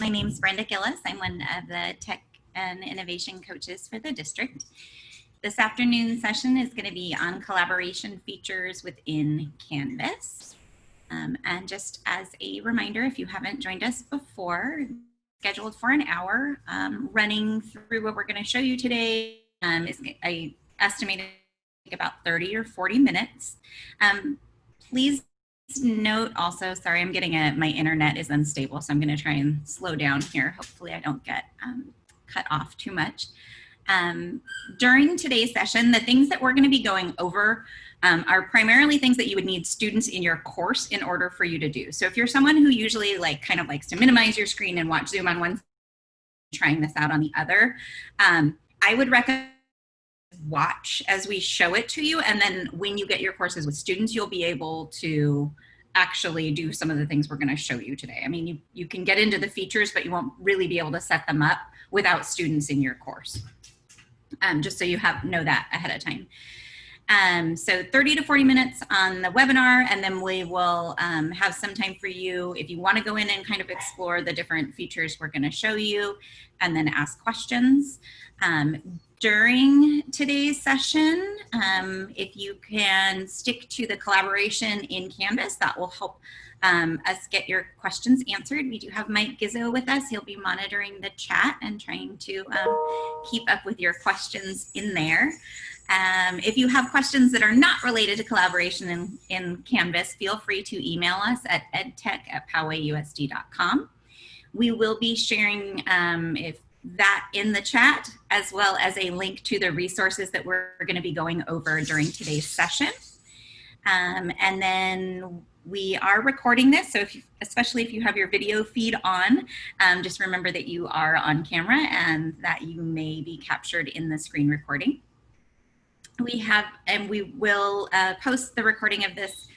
My name's Brenda Gillis. I'm one of the tech and innovation coaches for the district. This afternoon session is going to be on collaboration features within Canvas. And just as a reminder, if you haven't joined us before, scheduled for an hour, running through what we're going to show you today is I estimated about 30 or 40 minutes. Please note also, sorry, I'm getting my internet is unstable, so I'm going to try and slow down here. Hopefully I don't get cut off too much. During today's session, the things that we're going to be going over are primarily things that you would need students in your course in order for you to do. So if you're someone who usually kind of likes to minimize your screen and watch Zoom on one, trying this out on the other, I would recommend watch as we show it to you, and then when you get your courses with students, you'll be able to actually do some of the things we're going to show you today. I mean, you can get into the features, but you won't really be able to set them up without students in your course. Just so you know that ahead of time. So 30 to 40 minutes on the webinar, and then we will have some time for you if you want to go in and kind of explore the different features we're going to show you, and then ask questions. During today's session, if you can stick to the collaboration in Canvas, that will help us get your questions answered. We do have Mike Gizzo with us. He'll be monitoring the chat and trying to keep up with your questions in there. If you have questions that are not related to collaboration in Canvas, feel free to email us at edtech@powayusd.com. We will be sharing that in the chat, as well as a link to the resources that we're going to be going over during today's session. And then we are recording this, so especially if you have your video feed on, just remember that you are on camera and that you may be captured in the screen recording. We will post the recording of this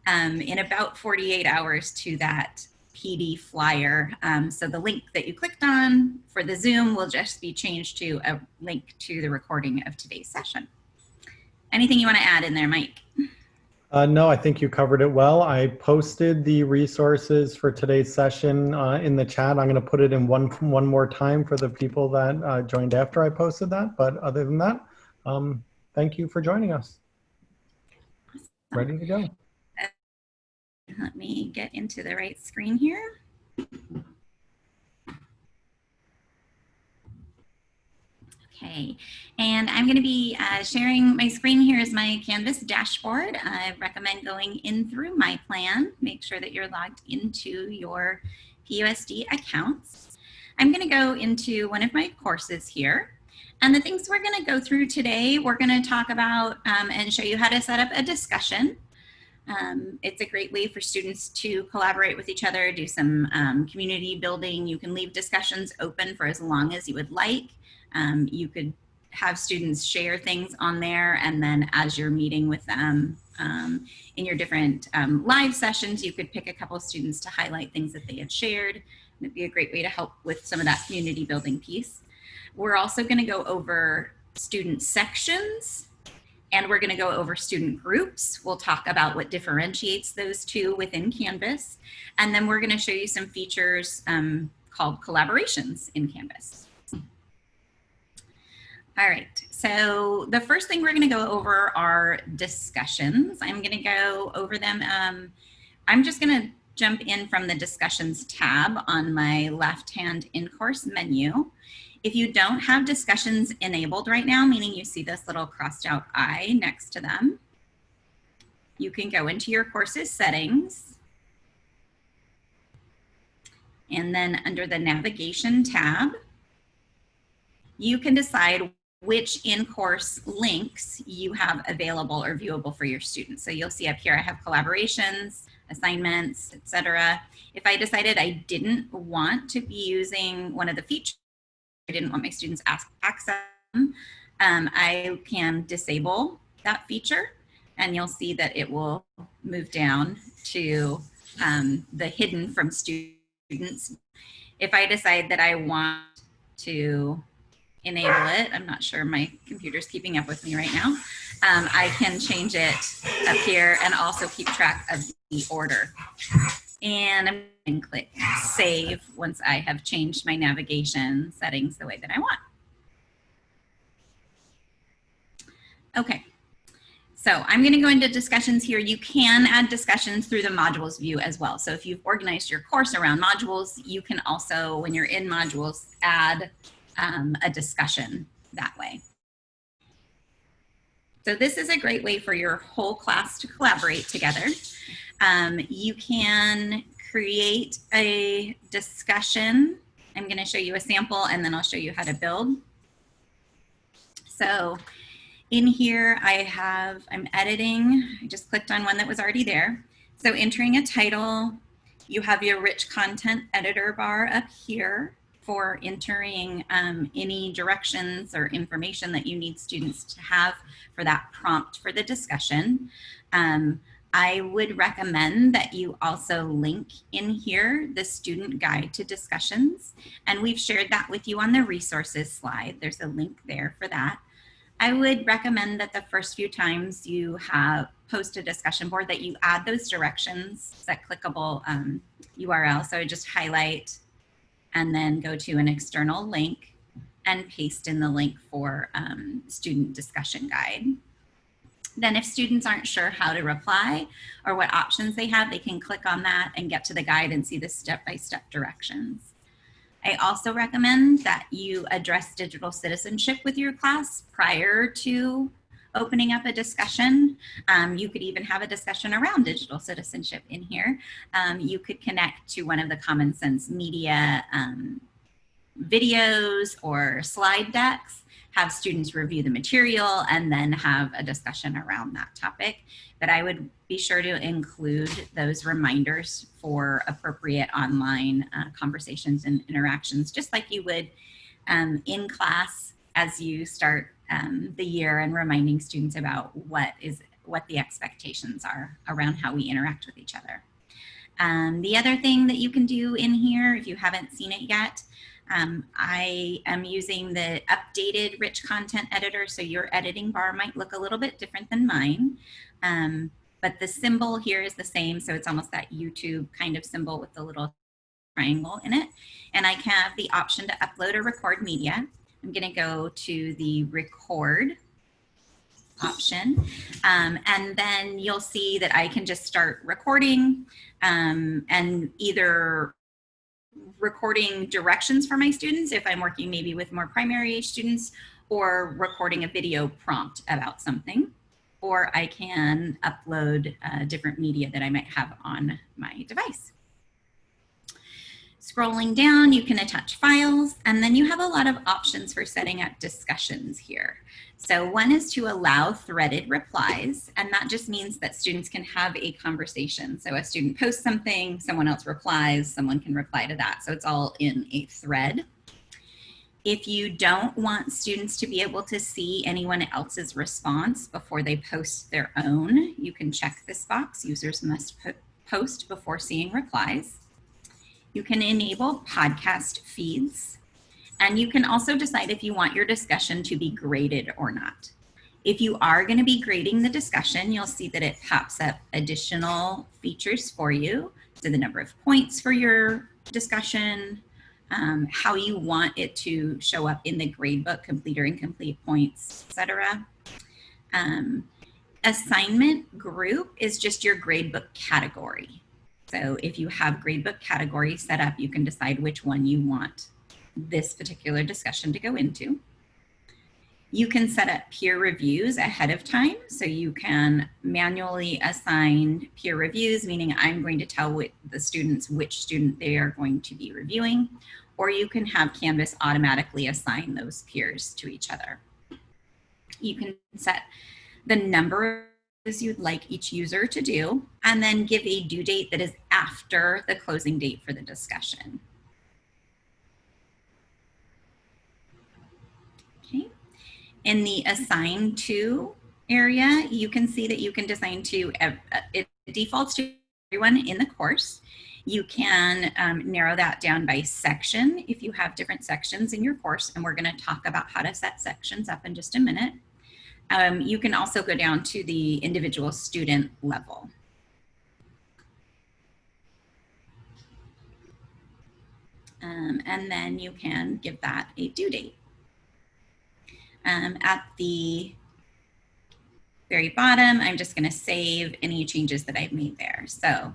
in about 48 hours to that PD flyer. So the link that you clicked on for the Zoom will just be changed to a link to the recording of today's session. Anything you want to add in there, Mike? No, I think you covered it well. I posted the resources for today's session in the chat. I'm going to put it in one more time for the people that joined after I posted that. But other than that, thank you for joining us. Awesome. Ready to go. Let me get into the right screen here. Okay, and I'm going to be sharing my screen. Here is my Canvas dashboard. I recommend going in through my plan. Make sure that you're logged into your PUSD accounts. I'm going to go into one of my courses here. And the things we're going to go through today, we're going to talk about and show you how to set up a discussion. It's a great way for students to collaborate with each other, do some community building. You can leave discussions open for as long as you would like. You could have students share things on there, and then as you're meeting with them in your different live sessions, you could pick a couple of students to highlight things that they had shared. It'd be a great way to help with some of that community building piece. We're also going to go over student sections, and we're going to go over student groups. We'll talk about what differentiates those two within Canvas. And then we're going to show you some features called collaborations in Canvas. All right, so the first thing we're going to go over are discussions. I'm going to go over them. I'm just going to jump in from the discussions tab on my left-hand in-course menu. If you don't have discussions enabled right now, meaning you see this little crossed out I next to them, you can go into your course's settings, and then under the navigation tab, you can decide which in-course links you have available or viewable for your students. So you'll see up here I have collaborations, assignments, etc. If I decided I didn't want to be using one of the features, I didn't want my students access them, I can disable that feature, and you'll see that it will move down to the hidden from students. If I decide that I want to enable it, I'm not sure my computer's keeping up with me right now, I can change it up here and also keep track of the order. And I'm going to click save once I have changed my navigation settings the way that I want. Okay, so I'm going to go into discussions here. You can add discussions through the modules view as well. So if you've organized your course around modules, you can also, when you're in modules, add a discussion that way. So this is a great way for your whole class to collaborate together. You can create a discussion. I'm going to show you a sample and then I'll show you how to build. So in here I'm editing. I just clicked on one that was already there. So entering a title, you have your rich content editor bar up here for entering any directions or information that you need students to have for that prompt for the discussion. I would recommend that you also link in here the student guide to discussions, and we've shared that with you on the resources slide. There's a link there for that. I would recommend that the first few times you have post a discussion board that you add those directions, that clickable URL. So I just highlight and then go to an external link and paste in the link for student discussion guide. Then if students aren't sure how to reply or what options they have, they can click on that and get to the guide and see the step-by-step directions. I also recommend that you address digital citizenship with your class prior to opening up a discussion. You could even have a discussion around digital citizenship in here. You could connect to one of the Common Sense Media videos or slide decks, have students review the material, and then have a discussion around that topic. But I would be sure to include those reminders for appropriate online conversations and interactions, just like you would in class as you start the year, and reminding students about what the expectations are around how we interact with each other. The other thing that you can do in here, if you haven't seen it yet, I am using the updated rich content editor, so your editing bar might look a little bit different than mine. But the symbol here is the same, so it's almost that YouTube kind of symbol with the little triangle in it. And I have the option to upload or record media. I'm going to go to the record option, and then you'll see that I can just start recording, and either recording directions for my students if I'm working maybe with more primary age students, or recording a video prompt about something, or I can upload different media that I might have on my device. Scrolling down, you can attach files, and then you have a lot of options for setting up discussions here. So one is to allow threaded replies, and that just means that students can have a conversation. So a student posts something, someone else replies, someone can reply to that. So it's all in a thread. If you don't want students to be able to see anyone else's response before they post their own, you can check this box. Users must post before seeing replies. You can enable podcast feeds, and you can also decide if you want your discussion to be graded or not. If you are going to be grading the discussion, you'll see that it pops up additional features for you. So the number of points for your discussion, how you want it to show up in the gradebook, complete or incomplete points, etc. Assignment group is just your gradebook category. So if you have gradebook categories set up, you can decide which one you want this particular discussion to go into. You can set up peer reviews ahead of time. So you can manually assign peer reviews, meaning I'm going to tell the students which student they are going to be reviewing, or you can have Canvas automatically assign those peers to each other. You can set the number you'd like each user to do, and then give a due date that is after the closing date for the discussion. Okay. In the assign to area, you can see that you can assign to, it defaults to everyone in the course. You can narrow that down by section if you have different sections in your course, and we're going to talk about how to set sections up in just a minute. You can also go down to the individual student level. And then you can give that a due date. At the very bottom, I'm just going to save any changes that I've made there. So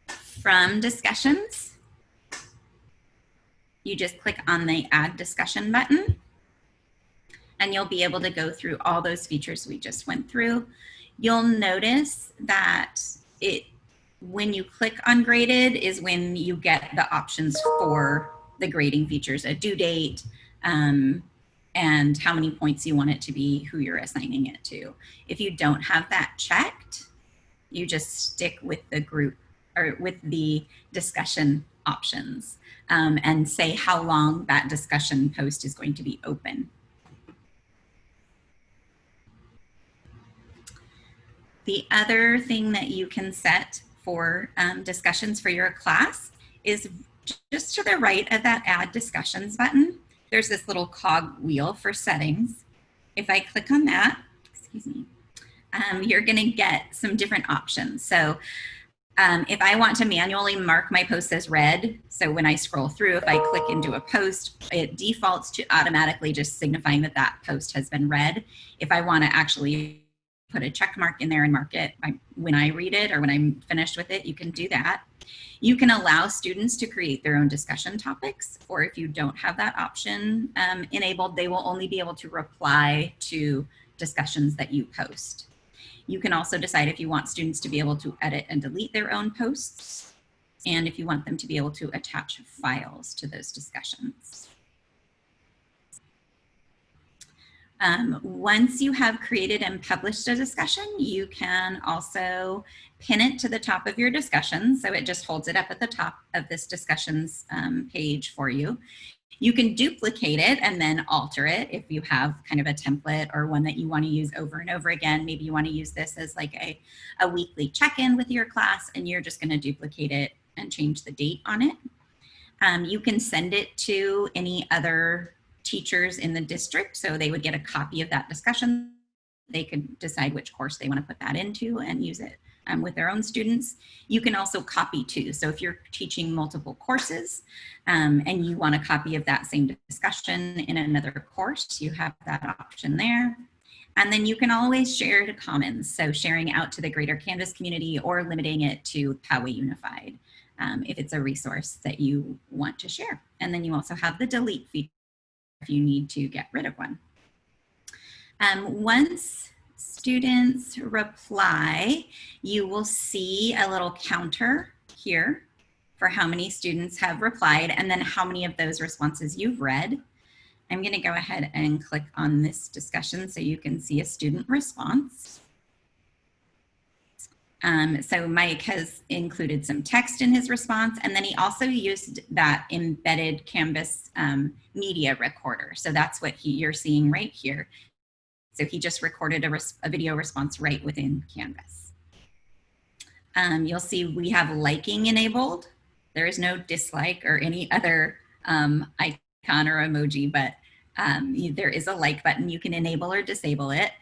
from discussions, you just click on the add discussion button and you'll be able to go through all those features we just went through. You'll notice that when you click on graded is when you get the options for the grading features, a due date, and how many points you want it to be, who you're assigning it to. If you don't have that checked, you just stick with the group or with the discussion options and say how long that discussion post is going to be open. The other thing that you can set for discussions for your class is just to the right of that add discussions button. There's this little cog wheel for settings. If I click on that, excuse me, you're going to get some different options. So if I want to manually mark my posts as read, so when I scroll through, if I click into a post, it defaults to automatically just signifying that that post has been read. If I want to actually put a check mark in there and mark it when I read it or when I'm finished with it, you can do that. You can allow students to create their own discussion topics, or if you don't have that option enabled, they will only be able to reply to discussions that you post. You can also decide if you want students to be able to edit and delete their own posts, and if you want them to be able to attach files to those discussions. Once you have created and published a discussion, you can also pin it to the top of your discussion. So it just holds it up at the top of this discussions page for you. You can duplicate it and then alter it if you have kind of a template or one that you want to use over and over again. Maybe you want to use this as like a weekly check-in with your class, and you're just going to duplicate it and change the date on it. You can send it to any other teachers in the district, so they would get a copy of that discussion. They could decide which course they want to put that into and use it with their own students. You can also copy too. So if you're teaching multiple courses and you want a copy of that same discussion in another course, you have that option there. And then you can always share to Commons, so sharing out to the greater Canvas community or limiting it to Poway Unified if it's a resource that you want to share. And then you also have the delete feature if you need to get rid of one. Once students reply, you will see a little counter here for how many students have replied and then how many of those responses you've read. I'm going to go ahead and click on this discussion so you can see a student response. So Mike has included some text in his response, and then he also used that embedded Canvas media recorder. So that's what you're seeing right here. So he just recorded a video response right within Canvas. You'll see we have liking enabled. There is no dislike or any other icon or emoji, but there is a like button. You can enable or disable it.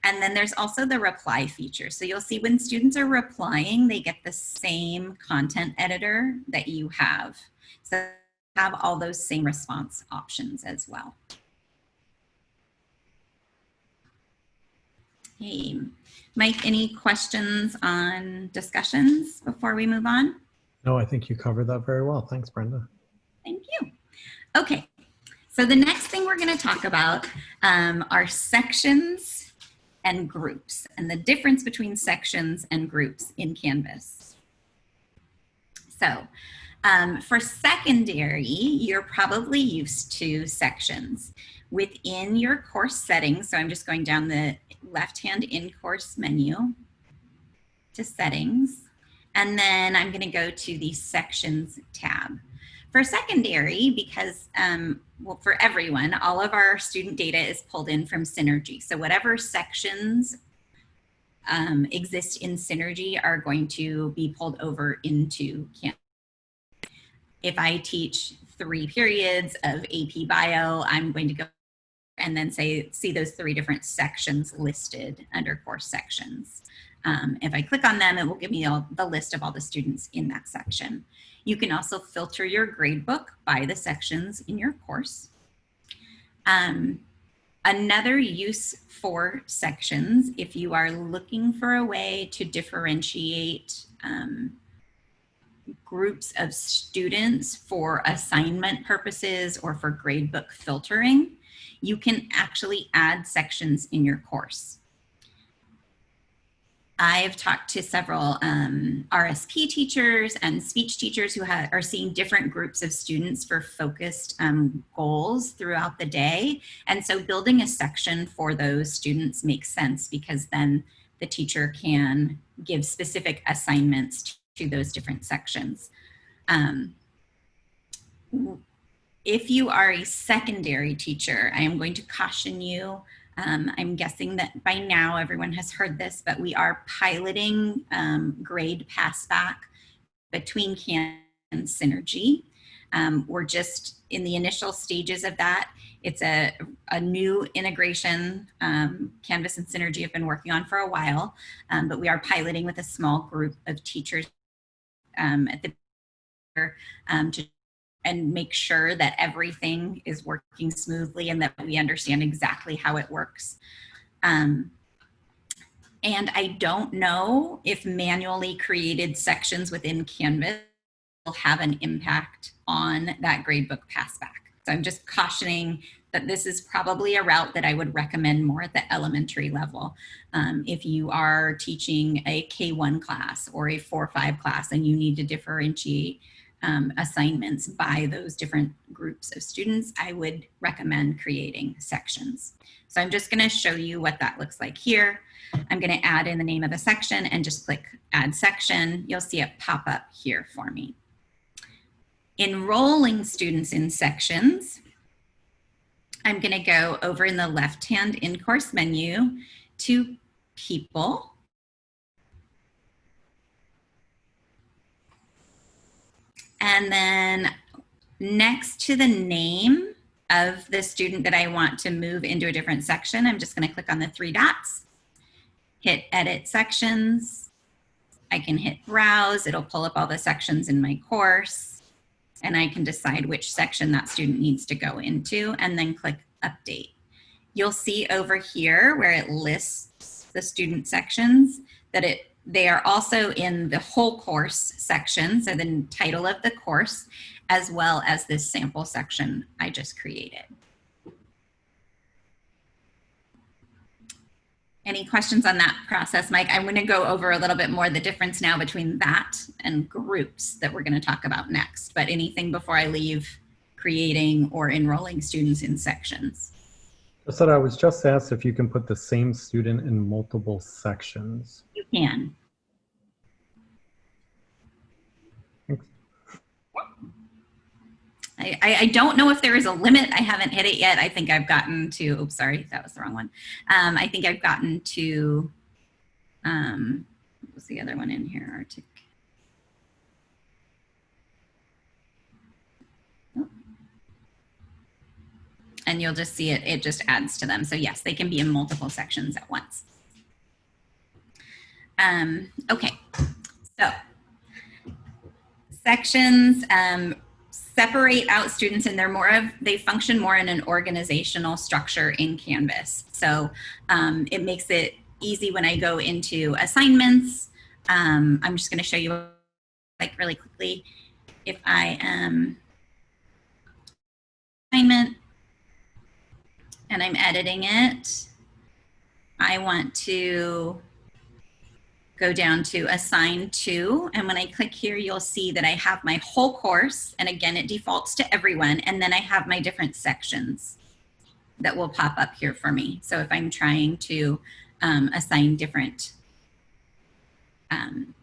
And then there's also the reply feature. So you'll see when students are replying, they get the same content editor that you have. So have all those same response options as well. Hey, Mike, any questions on discussions before we move on? No, I think you covered that very well. Thanks, Brenda. Thank you. Okay, so the next thing we're going to talk about are sections and groups and the difference between sections and groups in Canvas. So for secondary, you're probably used to sections. Within your course settings, so I'm just going down the left-hand in-course menu to settings, and then I'm going to go to the sections tab. For secondary, because, well, for everyone, all of our student data is pulled in from Synergy. So whatever sections exist in Synergy are going to be pulled over into Canvas. If I teach 3 periods of AP Bio, I'm going to go and then see those 3 different sections listed under course sections. If I click on them, it will give me the list of all the students in that section. You can also filter your gradebook by the sections in your course. Another use for sections, if you are looking for a way to differentiate groups of students for assignment purposes or for gradebook filtering, you can actually add sections in your course. I've talked to several RSP teachers and speech teachers who are seeing different groups of students for focused goals throughout the day. And so building a section for those students makes sense, because then the teacher can give specific assignments to those different sections. If you are a secondary teacher, I am going to caution you. I'm guessing that by now everyone has heard this, but we are piloting grade passback between Canvas and Synergy. We're just in the initial stages of that. It's a new integration Canvas and Synergy have been working on for a while, but we are piloting with a small group of teachers at the to and make sure that everything is working smoothly and that we understand exactly how it works. And I don't know if manually created sections within Canvas will have an impact on that gradebook passback. So I'm just cautioning that this is probably a route that I would recommend more at the elementary level. If you are teaching a K-1 class or a 4-5 class and you need to differentiate assignments by those different groups of students, I would recommend creating sections. So I'm just going to show you what that looks like here. I'm going to add in the name of the section and just click add section. You'll see it pop up here for me. Enrolling students in sections, I'm going to go over in the left-hand in-course menu to people. And then next to the name of the student that I want to move into a different section, I'm just going to click on the 3 dots, hit edit sections. I can hit browse. It'll pull up all the sections in my course, and I can decide which section that student needs to go into, and then click update. You'll see over here where it lists the student sections that they are also in the whole course section, so the title of the course, as well as this sample section I just created. Any questions on that process, Mike? I'm going to go over a little bit more the difference now between that and groups that we're going to talk about next, but anything before I leave creating or enrolling students in sections? So I was just asked if you can put the same student in multiple sections. You can. Thanks. I don't know if there is a limit. I haven't hit it yet. I think I've gotten to, oops, sorry, that was the wrong one. I think I've gotten to, what was the other one in here? Arctic. And you'll just see it just adds to them. So yes, they can be in multiple sections at once. Okay, so sections separate out students, and they function more in an organizational structure in Canvas. So it makes it easy when I go into assignments. I'm just going to show you like really quickly. If I am assignment and I'm editing it, I want to go down to assign to, and when I click here, you'll see that I have my whole course, and again, it defaults to everyone, and then I have my different sections that will pop up here for me. So if I'm trying to assign different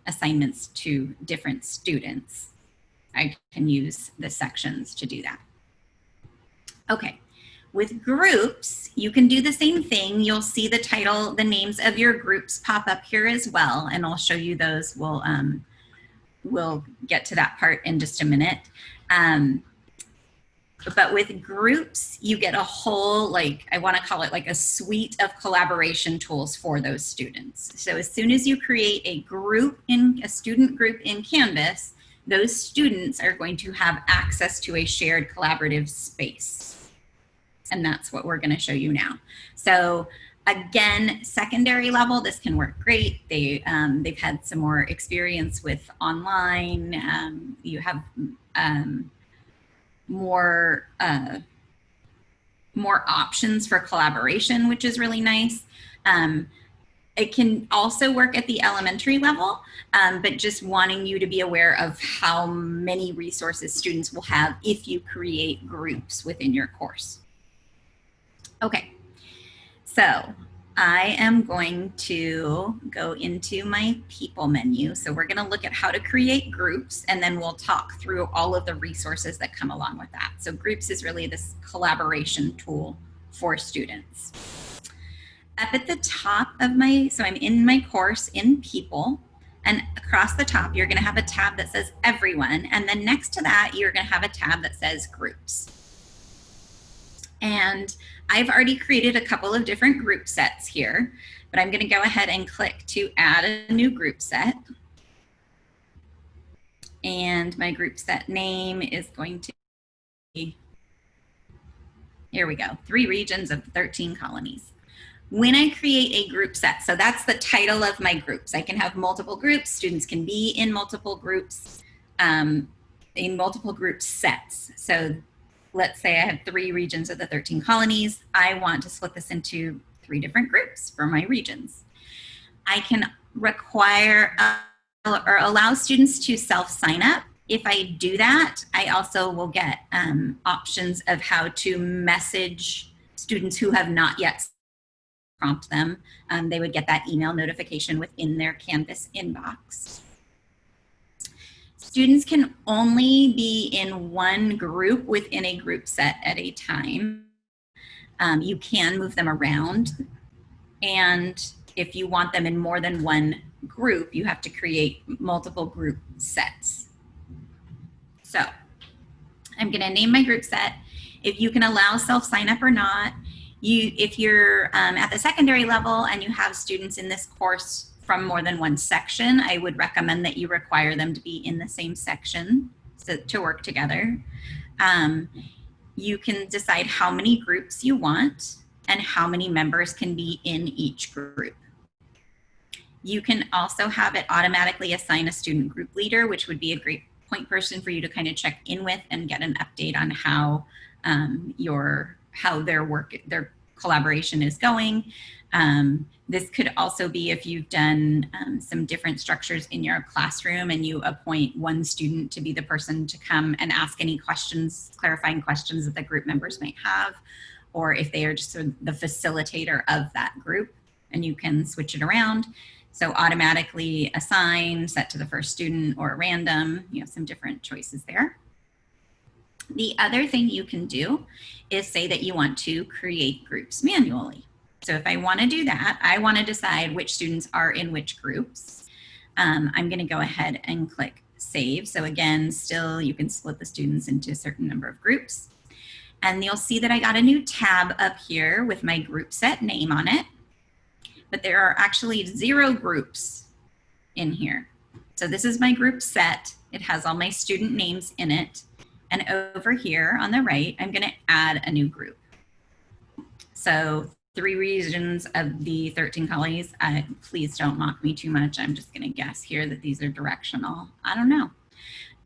assignments to different students, I can use the sections to do that. Okay. With groups, you can do the same thing. You'll see the title, the names of your groups pop up here as well, and I'll show you those. We'll get to that part in just a minute. But with groups, you get a whole, like, I want to call it like a suite of collaboration tools for those students. So as soon as you create a group in a student group in Canvas, those students are going to have access to a shared collaborative space. And that's what we're going to show you now. So again, secondary level, this can work great. They've had some more experience with online. You have more options for collaboration, which is really nice. It can also work at the elementary level, but just wanting you to be aware of how many resources students will have if you create groups within your course. Okay, so I am going to go into my people menu. So we're going to look at how to create groups, and then we'll talk through all of the resources that come along with that. So groups is really this collaboration tool for students. Up at the top of so I'm in my course in people, and across the top, you're going to have a tab that says everyone. And then next to that, you're going to have a tab that says groups. And I've already created a couple of different group sets here, but I'm going to go ahead and click to add a new group set. And my group set name is going to be, here we go, 3 regions of 13 colonies. When I create a group set, so that's the title of my groups. I can have multiple groups. Students can be in multiple groups, in multiple group sets. So let's say I have 3 regions of the 13 colonies. I want to split this into 3 different groups for my regions. I can require or allow students to self-sign up. If I do that, I also will get options of how to message students who have not yet prompt them. They would get that email notification within their Canvas inbox. Students can only be in one group within a group set at a time. You can move them around. And if you want them in more than one group, you have to create multiple group sets. So I'm going to name my group set. If you can allow self-sign up or not, if you're at the secondary level and you have students in this course from more than one section, I would recommend that you require them to be in the same section to work together. You can decide how many groups you want and how many members can be in each group. You can also have it automatically assign a student group leader, which would be a great point person for you to kind of check in with and get an update on how their collaboration is going. This could also be if you've done some different structures in your classroom and you appoint one student to be the person to come and ask any questions, clarifying questions that the group members might have, or if they are just sort of the facilitator of that group, and you can switch it around. So automatically assign, set to the first student, or random. You have some different choices there. The other thing you can do is say that you want to create groups manually. So if I want to do that, I want to decide which students are in which groups. I'm going to go ahead and click save. So again, still you can split the students into a certain number of groups. And you'll see that I got a new tab up here with my group set name on it. But there are actually 0 groups in here. So this is my group set. It has all my student names in it. And over here on the right, I'm going to add a new group. So 3 regions of the 13 colonies. Please don't mock me too much. I'm just going to guess here that these are directional. I don't know.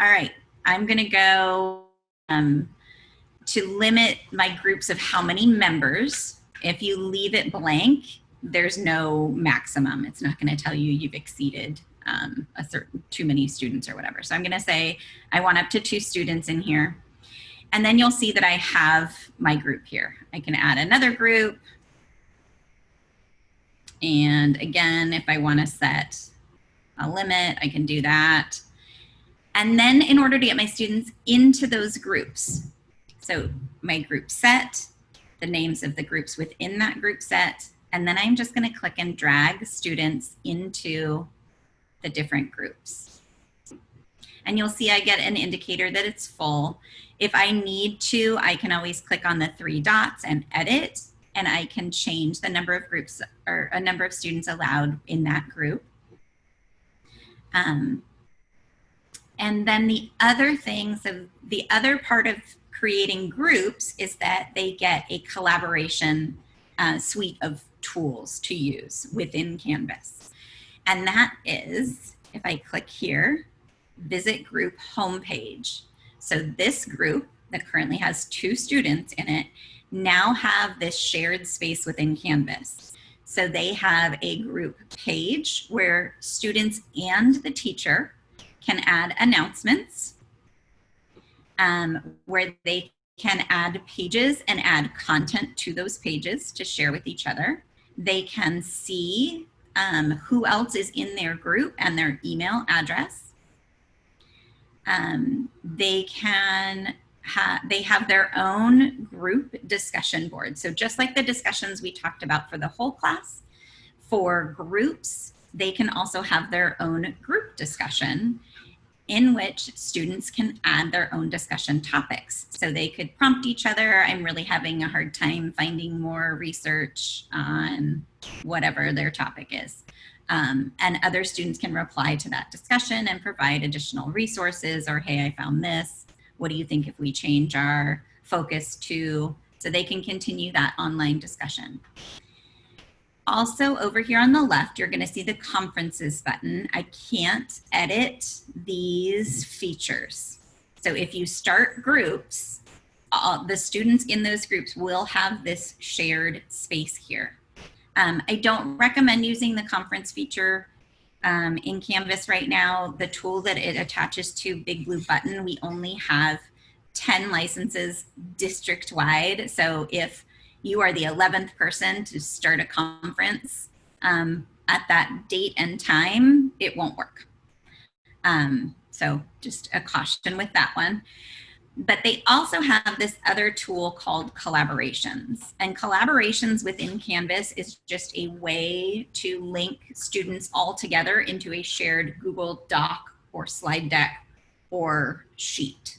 All right. I'm going to go to limit my groups of how many members. If you leave it blank, there's no maximum. It's not going to tell you you've exceeded too many students or whatever. So I'm going to say I want up to 2 students in here. And then you'll see that I have my group here. I can add another group. And again, if I want to set a limit, I can do that. And then in order to get my students into those groups, so my group set, the names of the groups within that group set, and then I'm just going to click and drag students into the different groups. and you'll see I get an indicator that it's full. If I need to, I can always click on the three dots and edit, and I can change the number of groups or a number of students allowed in that group. And then the other thing, so the other part of creating groups is that they get a collaboration suite of tools to use within Canvas. And that is, if I click here, visit group homepage. So this group that currently has 2 students in it now have this shared space within Canvas. So they have a group page where students and the teacher can add announcements, where they can add pages and add content to those pages to share with each other. They can see who else is in their group and their email address. They have their own group discussion board. So just like the discussions we talked about for the whole class, for groups, they can also have their own group discussion in which students can add their own discussion topics. So they could prompt each other. I'm really having a hard time finding more research on whatever their topic is. And other students can reply to that discussion and provide additional resources, or, hey, I found this. What do you think if we change our focus to, so they can continue that online discussion. Also over here on the left, you're gonna see the conferences button. I can't edit these features. So if you start groups, the students in those groups will have this shared space here. I don't recommend using the conference feature in Canvas right now. The tool that it attaches to, Big Blue Button, we only have 10 licenses district-wide. So if you are the 11th person to start a conference at that date and time, it won't work. So just a caution with that one. But they also have this other tool called collaborations. And collaborations within Canvas is just a way to link students all together into a shared Google Doc or slide deck or sheet.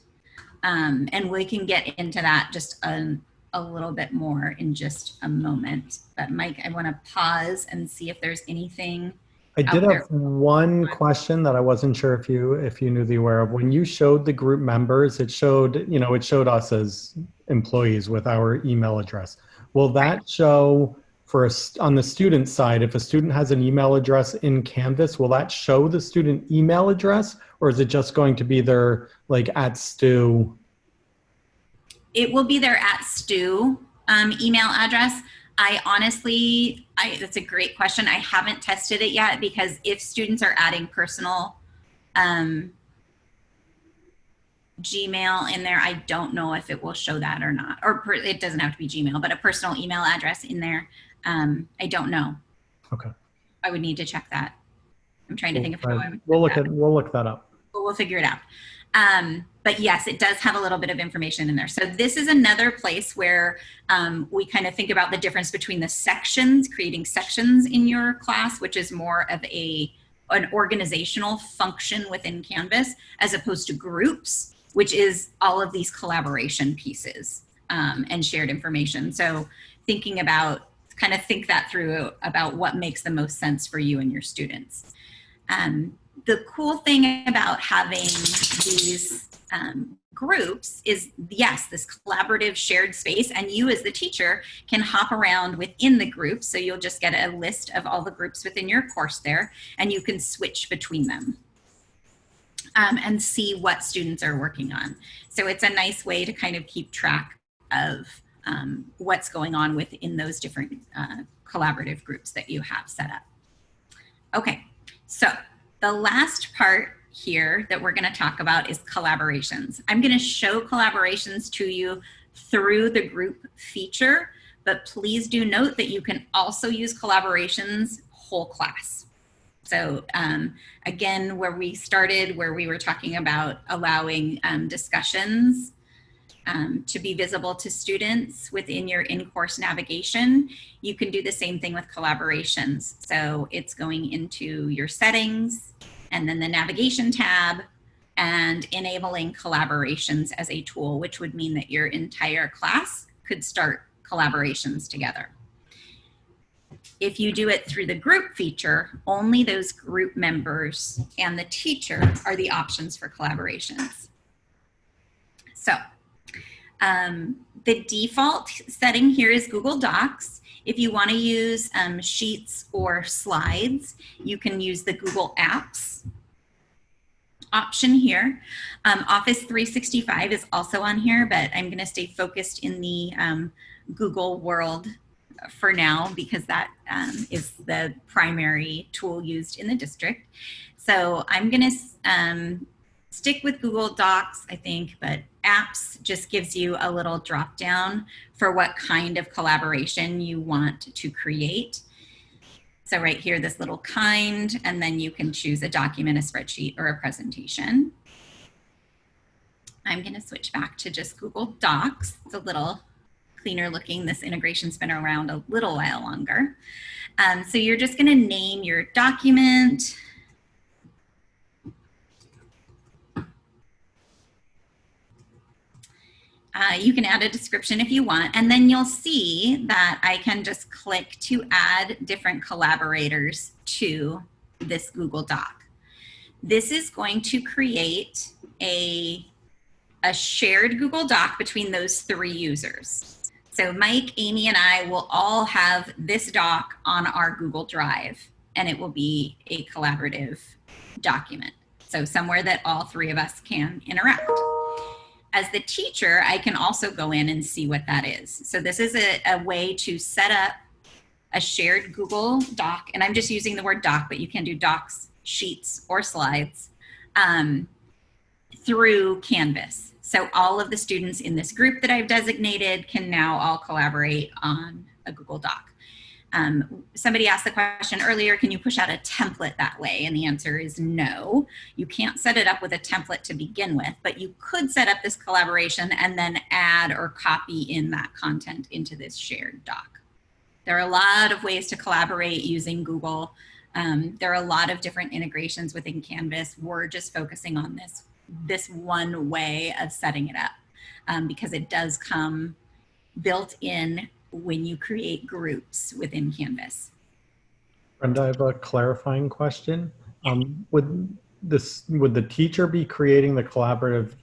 And we can get into that just a little bit more in just a moment. But Mike, I want to pause and see if there's anything. I did have one question that I wasn't sure if you knew the aware of. When you showed the group members, it showed us as employees with our email address. Will that show on the student side, if a student has an email address in Canvas, will that show the student email address, or is it just going to be their @Stu? It will be their @Stu email address. I honestly, that's a great question. I haven't tested it yet, because if students are adding personal Gmail in there, I don't know if it will show that or not. Or it doesn't have to be Gmail, but a personal email address in there. I don't know. Okay. I would need to check that. I'm trying to think of how I would. We'll look that up. But we'll figure it out. But yes, it does have a little bit of information in there. So this is another place where we kind of think about the difference between the sections, creating sections in your class, which is more of an organizational function within Canvas, as opposed to groups, which is all of these collaboration pieces and shared information. So think that through about what makes the most sense for you and your students. The cool thing about having these groups is, yes, this collaborative shared space, and you as the teacher can hop around within the group. So you'll just get a list of all the groups within your course there, and you can switch between them and see what students are working on. So it's a nice way to kind of keep track of what's going on within those different collaborative groups that you have set up. Okay, so the last part here that we're going to talk about is collaborations. I'm going to show collaborations to you through the group feature, but please do note that you can also use collaborations whole class. So again, where we started, where we were talking about allowing discussions to be visible to students within your in-course navigation, you can do the same thing with collaborations. So it's going into your settings, and then the navigation tab, and enabling collaborations as a tool, which would mean that your entire class could start collaborations together. If you do it through the group feature, only those group members and the teacher are the options for collaborations. So the default setting here is Google Docs. If you want to use Sheets or Slides, you can use the Google Apps option here. Office 365 is also on here, but I'm going to stay focused in the Google world for now because that is the primary tool used in the district. So I'm going to stick with Google Docs, I think, but Apps just gives you a little drop down for what kind of collaboration you want to create. So right here, this little kind, and then you can choose a document, a spreadsheet, or a presentation. I'm going to switch back to just Google Docs. It's a little cleaner looking. This integration's been around a little while longer. So you're just going to name your document. You can add a description if you want, and then you'll see that I can just click to add different collaborators to this Google Doc. This is going to create a shared Google Doc between those 3 users. So Mike, Amy, and I will all have this doc on our Google Drive, and it will be a collaborative document. So somewhere that all 3 of us can interact. As the teacher, I can also go in and see what that is. So this is a way to set up a shared Google Doc, and I'm just using the word doc, but you can do docs, sheets, or slides through Canvas. So all of the students in this group that I've designated can now all collaborate on a Google Doc. Somebody asked the question earlier, can you push out a template that way? And the answer is no. You can't set it up with a template to begin with, but you could set up this collaboration and then add or copy in that content into this shared doc. There are a lot of ways to collaborate using Google. There are a lot of different integrations within Canvas. We're just focusing on this one way of setting it up because it does come built in when you create groups within Canvas. Brenda, I have a clarifying question. Would the teacher be creating the collaborative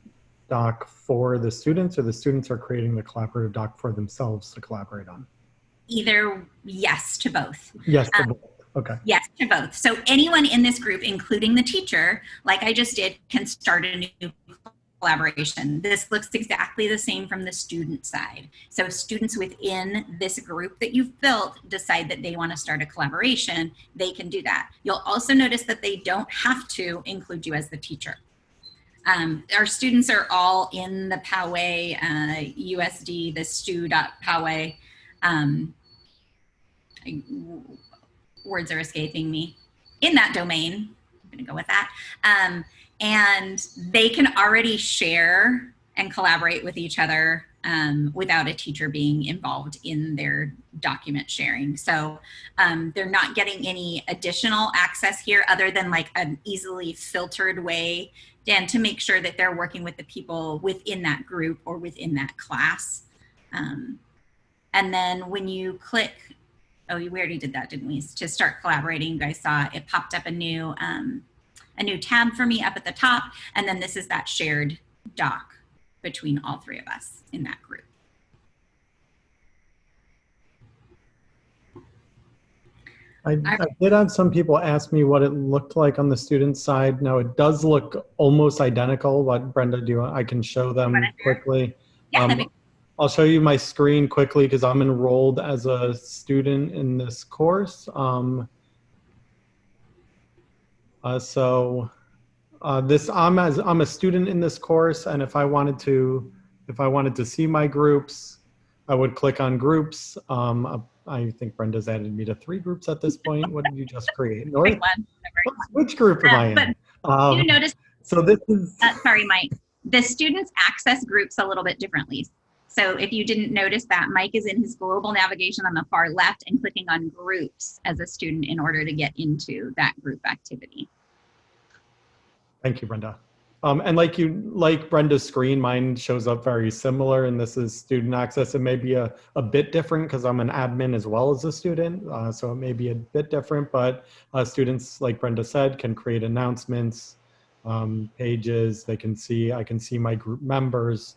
doc for the students, or the students are creating the collaborative doc for themselves to collaborate on? Either yes to both. Yes to both. Okay. Yes to both. So anyone in this group, including the teacher, like I just did, can start a new collaboration. This looks exactly the same from the student side. So students within this group that you've built decide that they want to start a collaboration, they can do that. You'll also notice that they don't have to include you as the teacher. Our students are all in the Poway USD, the stu.poway. Words are escaping me. In that domain, I'm going to go with that. And they can already share and collaborate with each other without a teacher being involved in their document sharing. So they're not getting any additional access here other than like an easily filtered way, and to make sure that they're working with the people within that group or within that class. And then when you click, oh, we already did that, didn't we? To start collaborating, you guys saw it popped up a new tab for me up at the top. And then this is that shared doc between all 3 of us in that group. I did have some people ask me what it looked like on the student side. Now it does look almost identical. But Brenda, I can show them quickly. Yeah, I'll show you my screen quickly because I'm enrolled as a student in this course. I'm a student in this course, and if I wanted to see my groups, I would click on groups. I think Brenda's added me to 3 groups at this point. What did you just create? North? Which group am I in? You notice. So this is. Sorry, Mike. The students access groups a little bit differently. So if you didn't notice that, Mike is in his global navigation on the far left and clicking on groups as a student in order to get into that group activity. Thank you, Brenda. And like Brenda's screen, mine shows up very similar, and this is student access. It may be a bit different because I'm an admin as well as a student, so it may be a bit different, but students, like Brenda said, can create announcements, pages. I can see my group members,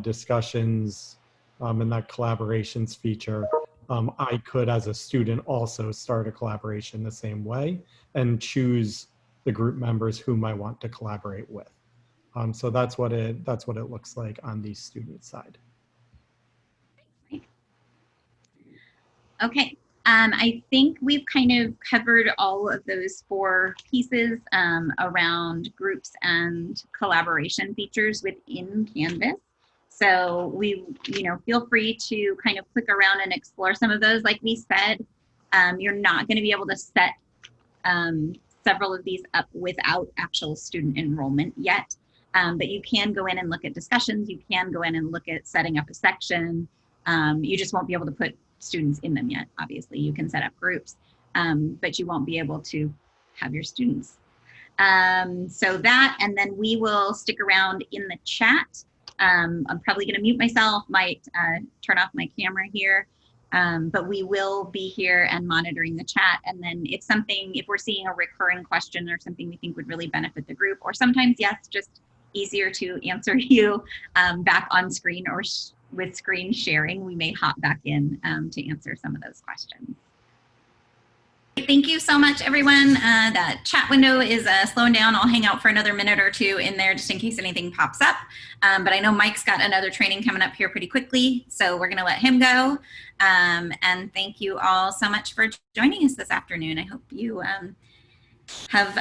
discussions, and that collaborations feature. I could, as a student, also start a collaboration the same way and choose the group members whom I want to collaborate with. So that's what it looks like on the student side. Okay, I think we've kind of covered all of those 4 pieces around groups and collaboration features within Canvas. So feel free to kind of click around and explore some of those. Like we said, you're not going to be able to set several of these up without actual student enrollment yet. But you can go in and look at discussions. You can go in and look at setting up a section. You just won't be able to put students in them yet. Obviously, you can set up groups, but you won't be able to have your students. So that, and then we will stick around in the chat. I'm probably going to mute myself, might turn off my camera here. But we will be here and monitoring the chat. And then if we're seeing a recurring question or something we think would really benefit the group, or sometimes, yes, just easier to answer you back on screen or with screen sharing, we may hop back in to answer some of those questions. Thank you so much, everyone. That chat window is slowing down. I'll hang out for another minute or 2 in there just in case anything pops up. But I know Mike's got another training coming up here pretty quickly, so we're going to let him go. And thank you all so much for joining us this afternoon. I hope you have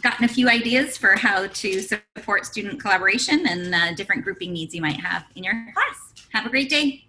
gotten a few ideas for how to support student collaboration and different grouping needs you might have in your class. Have a great day.